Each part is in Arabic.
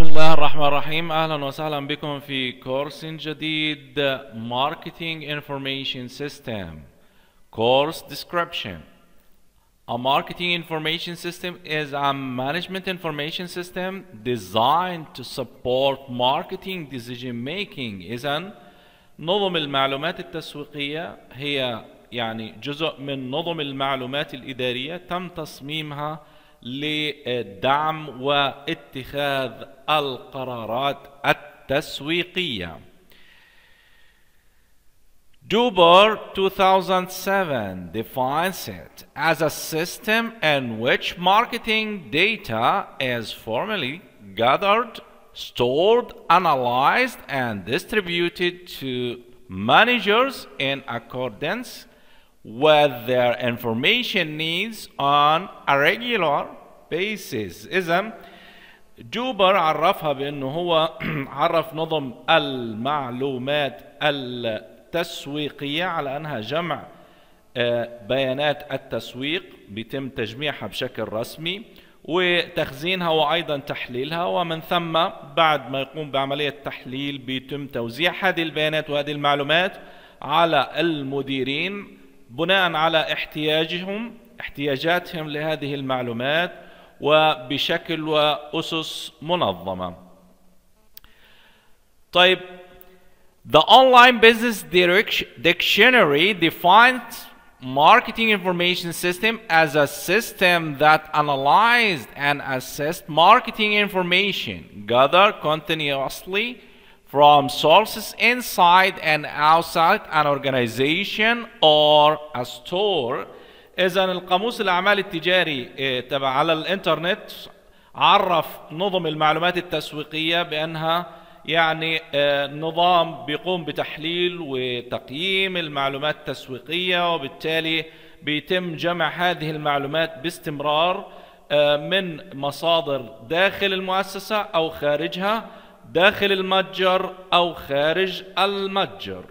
بسم الله الرحمن الرحيم. أهلا وسهلا بكم في كورس جديد Marketing Information System. Course description. A marketing information system is a management information system designed to support marketing decision making. إذن نظم المعلومات التسويقية هي جزء من نظم المعلومات الإدارية تم تصميمها لدعم واتخاذ القرارات التسويقية. Duber 2007 defines it as a system in which marketing data is formally gathered, stored, analyzed, and distributed to managers in accordance with their information needs on a regular basis. إذن جوبر عرفها بأنه هو عرف نظم المعلومات التسويقية على أنها جمع بيانات التسويق بيتم تجميعها بشكل رسمي وتخزينها وأيضا تحليلها، ومن ثم بعد ما يقوم بعملية تحليل بيتم توزيع هذه البيانات وهذه المعلومات على المديرين بناء على احتياجاتهم لهذه المعلومات وبشكل وأسس منظمة. طيب، The online business dictionary defines marketing information system as a system that analyzes and assesses marketing information gathered continuously from sources inside and outside an organization or a store. إذن القاموس الأعمال التجاري تبع على الإنترنت عرف نظم المعلومات التسويقية بأنها نظام بيقوم بتحليل وتقييم المعلومات التسويقية، وبالتالي بيتم جمع هذه المعلومات باستمرار من مصادر داخل المؤسسة أو خارجها، داخل المتجر أو خارج المتجر.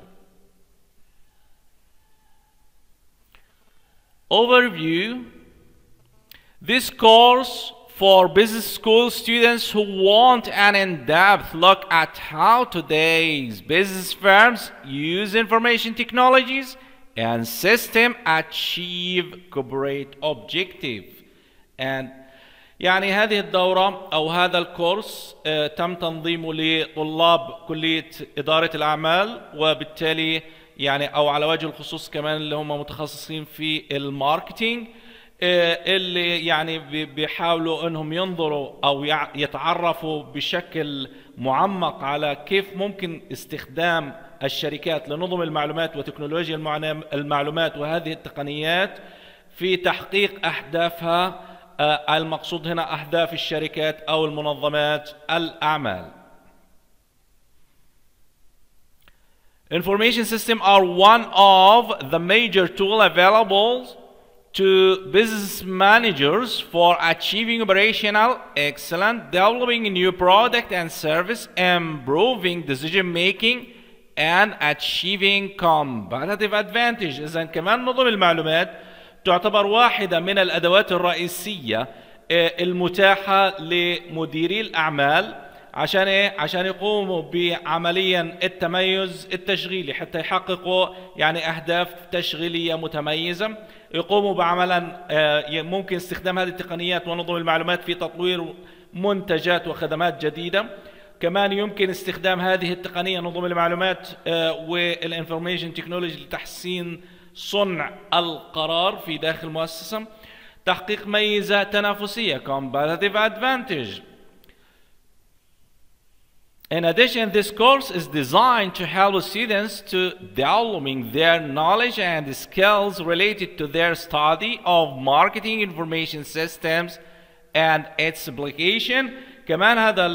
Overview. This course for business school students who want an in-depth look at how today's business firms use information technologies and system achieve corporate objective. And هذه الدورة أو هذا الكورس تم تنظيمه لطلاب كلية إدارة الأعمال، وبالتالي أو على وجه الخصوص كمان اللي هم متخصصين في الماركتينج، اللي بيحاولوا انهم ينظروا او يتعرفوا بشكل معمق على كيف ممكن استخدام الشركات لنظم المعلومات وتكنولوجيا المعلومات وهذه التقنيات في تحقيق اهدافها. المقصود هنا اهداف الشركات او المنظمات الاعمال. Information systems are one of the major tools available to business managers for achieving operational excellence, developing new product and service, improving decision making, and achieving competitive advantage. إذن كمان نظم المعلومات تعتبر واحدة من الأدوات الرئيسية المتاحة لمديري الأعمال عشان ايه؟ عشان يقوموا بعمليا التميز التشغيلي حتى يحققوا أهداف تشغيلية متميزة. يقوموا بعملا ممكن استخدام هذه التقنيات ونظم المعلومات في تطوير منتجات وخدمات جديدة. كمان يمكن استخدام هذه التقنية نظم المعلومات والانفورميشن تكنولوجي لتحسين صنع القرار في داخل المؤسسة، تحقيق ميزة تنافسية competitive advantage. In addition, this course is designed to help students to developing their knowledge and skills related to their study of marketing information systems and its application. كمان هذا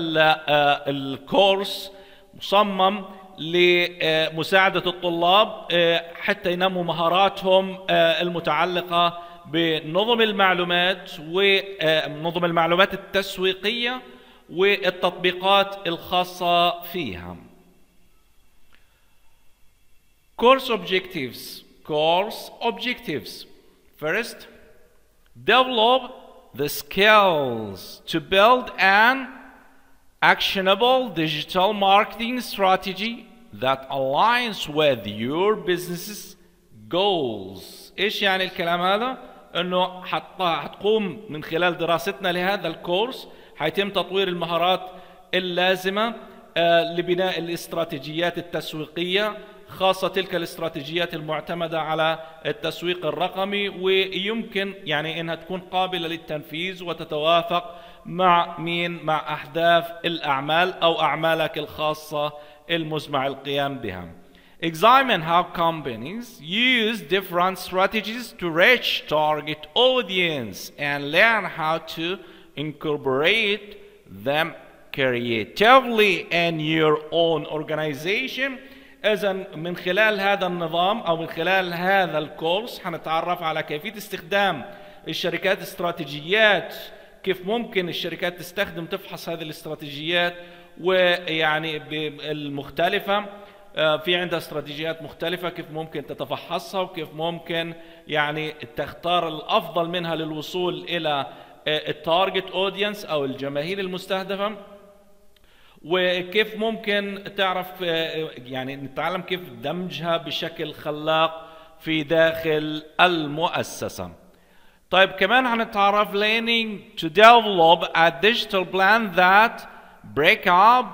الكورس مصمم لمساعدة الطلاب حتى ينموا مهاراتهم المتعلقة بنظم المعلومات ونظم المعلومات التسويقية والتطبيقات الخاصة فيها. Course objectives. First, develop the skills to build an actionable digital marketing strategy that aligns with your business's goals. ايش يعني الكلام هذا؟ انه حتقوم من خلال دراستنا لهذا الكورس حيتم تطوير المهارات اللازمة لبناء الاستراتيجيات التسويقية، خاصة تلك الاستراتيجيات المعتمدة على التسويق الرقمي، ويمكن يعني انها تكون قابلة للتنفيذ وتتوافق مع أهداف الأعمال أو أعمالك الخاصة المزمع القيام بها. Examine how companies use different strategies to reach target audience and learn how to incorporate them creatively in your own organization. إذا من خلال هذا النظام أو من خلال هذا الكورس حنتعرف على كيفية استخدام الشركات استراتيجيات، كيف ممكن الشركات تفحص هذه الاستراتيجيات ويعني المختلفة، في عندها استراتيجيات مختلفة، كيف ممكن تتفحصها وكيف ممكن يعني تختار الأفضل منها للوصول إلى التارجت اودينس أو الجماهير المستهدفة، وكيف ممكن تعرف يعني نتعلم كيف دمجها بشكل خلاق في داخل المؤسسة. طيب كمان هنتعرف learning to develop a digital plan that break up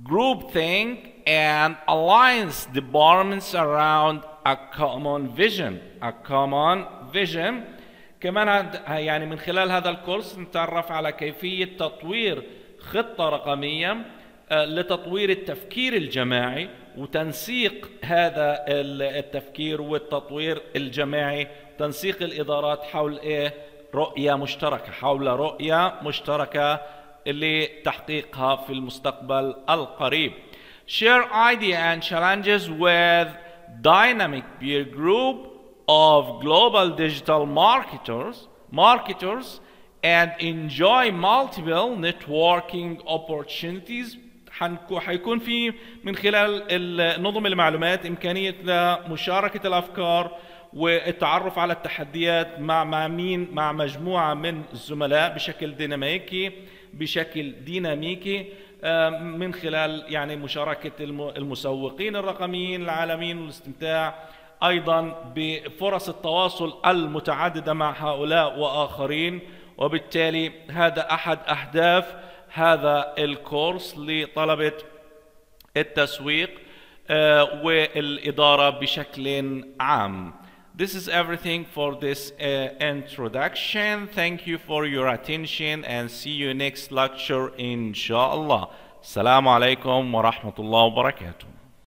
groupthink and aligns departments around a common vision. كمان يعني من خلال هذا الكورس نتعرف على كيفية تطوير خطة رقمية لتطوير التفكير الجماعي وتنسيق هذا التفكير والتطوير الجماعي، تنسيق الإدارات حول رؤية مشتركة لتحقيقها في المستقبل القريب. Share ideas and challenges with dynamic peer group of global digital marketers and enjoy multiple networking opportunities. حيكون في من خلال نظم المعلومات إمكانية لمشاركة الأفكار والتعرف على التحديات مع مجموعة من الزملاء بشكل ديناميكي من خلال يعني مشاركة المسوقين الرقميين العالميين والاستمتاع أيضا بفرص التواصل المتعددة مع هؤلاء وآخرين. وبالتالي هذا أحد أهداف هذا الكورس لطلبة التسويق والإدارة بشكل عام. This is everything for this introduction. Thank you for your attention and see you next lecture إن شاء الله. السلام عليكم ورحمة الله وبركاته.